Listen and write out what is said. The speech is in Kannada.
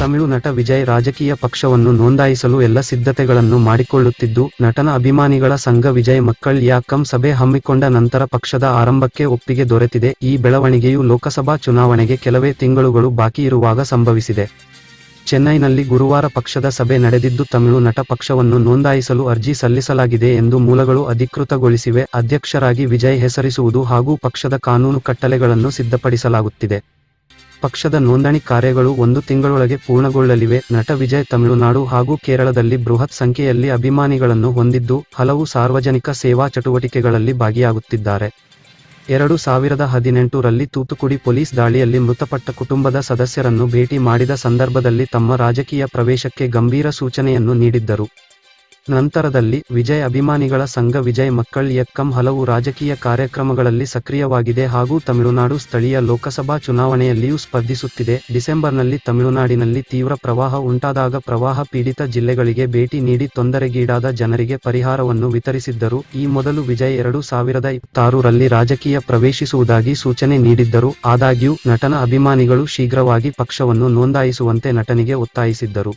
ತಮಿಳು ನಟ ವಿಜಯ್ ರಾಜಕೀಯ ಪಕ್ಷವನ್ನು ನೋಂದಾಯಿಸಲು ಎಲ್ಲ ಸಿದ್ಧತೆಗಳನ್ನು ಮಾಡಿಕೊಳ್ಳುತ್ತಿದ್ದು, ನಟನ ಅಭಿಮಾನಿಗಳ ಸಂಘ ವಿಜಯ್ ಮಕ್ಕಳ್ ಇಯಕ್ಕಂ ಸಭೆ ಹಮ್ಮಿಕೊಂಡ ನಂತರ ಪಕ್ಷದ ಆರಂಭಕ್ಕೆ ಒಪ್ಪಿಗೆ ದೊರೆತಿದೆ. ಈ ಬೆಳವಣಿಗೆಯು ಲೋಕಸಭಾ ಚುನಾವಣೆಗೆ ಕೆಲವೇ ತಿಂಗಳುಗಳು ಬಾಕಿ ಇರುವಾಗ ಸಂಭವಿಸಿದೆ. ಚೆನ್ನೈನಲ್ಲಿ ಗುರುವಾರ ಪಕ್ಷದ ಸಭೆ ನಡೆದಿದ್ದು, ತಮಿಳು ನಟ ಪಕ್ಷವನ್ನು ನೋಂದಾಯಿಸಲು ಅರ್ಜಿ ಸಲ್ಲಿಸಲಾಗಿದೆ ಎಂದು ಮೂಲಗಳು ಅಧಿಕೃತಗೊಳಿಸಿವೆ. ಅಧ್ಯಕ್ಷರಾಗಿ ವಿಜಯ್ ಹೆಸರಿಸುವುದು ಹಾಗೂ ಪಕ್ಷದ ಕಾನೂನು ಕಟ್ಟಳೆಗಳನ್ನು ಸಿದ್ಧಪಡಿಸಲಾಗುತ್ತಿದೆ. ಪಕ್ಷದ ನೋಂದಣಿ ಕಾರ್ಯಗಳು 1 ತಿಂಗಳೊಳಗೆ ಪೂರ್ಣಗೊಳ್ಳಲಿವೆ. ನಟ ವಿಜಯ್ ತಮಿಳುನಾಡು ಹಾಗೂ ಕೇರಳದಲ್ಲಿ ಬೃಹತ್ ಸಂಖ್ಯೆಯಲ್ಲಿ ಅಭಿಮಾನಿಗಳನ್ನು ಹೊಂದಿದ್ದು, ಹಲವು ಸಾರ್ವಜನಿಕ ಸೇವಾ ಚಟುವಟಿಕೆಗಳಲ್ಲಿ ಭಾಗಿಯಾಗುತ್ತಿದ್ದಾರೆ. 2018 ರಲ್ಲಿ ತೂತುಕುಡಿ ಪೊಲೀಸ್ ದಾಳಿಯಲ್ಲಿ ಮೃತಪಟ್ಟ ಕುಟುಂಬದ ಸದಸ್ಯರನ್ನು ಭೇಟಿ ಮಾಡಿದ ಸಂದರ್ಭದಲ್ಲಿ ತಮ್ಮ ರಾಜಕೀಯ ಪ್ರವೇಶಕ್ಕೆ ಗಂಭೀರ ಸೂಚನೆಯನ್ನು ನೀಡಿದ್ದರು. ನಂತರದಲ್ಲಿ ವಿಜಯ್ ಅಭಿಮಾನಿಗಳ ಸಂಘ ವಿಜಯ್ ಮಕ್ಕಳ್ ಇಯಕ್ಕಂ ಹಲವು ರಾಜಕೀಯ ಕಾರ್ಯಕ್ರಮಗಳಲ್ಲಿ ಸಕ್ರಿಯವಾಗಿದೆ ಹಾಗೂ ತಮಿಳುನಾಡು ಸ್ಥಳೀಯ ಲೋಕಸಭಾ ಚುನಾವಣೆಯಲ್ಲಿಯೂ ಸ್ಪರ್ಧಿಸುತ್ತಿದೆ. ಡಿಸೆಂಬರ್ನಲ್ಲಿ ತಮಿಳುನಾಡಿನಲ್ಲಿ ತೀವ್ರ ಪ್ರವಾಹ ಉಂಟಾದಾಗ ಪ್ರವಾಹ ಪೀಡಿತ ಜಿಲ್ಲೆಗಳಿಗೆ ಭೇಟಿ ನೀಡಿ ತೊಂದರೆಗೀಡಾದ ಜನರಿಗೆ ಪರಿಹಾರವನ್ನು ವಿತರಿಸಿದ್ದರು. ಈ ಮೊದಲು ವಿಜಯ್ 2026 ರಲ್ಲಿ ರಾಜಕೀಯ ಪ್ರವೇಶಿಸುವುದಾಗಿ ಸೂಚನೆ ನೀಡಿದ್ದರು. ಆದಾಗ್ಯೂ ನಟನ ಅಭಿಮಾನಿಗಳು ಶೀಘ್ರವಾಗಿ ಪಕ್ಷವನ್ನು ನೋಂದಾಯಿಸುವಂತೆ ನಟನಿಗೆ ಒತ್ತಾಯಿಸಿದ್ದರು.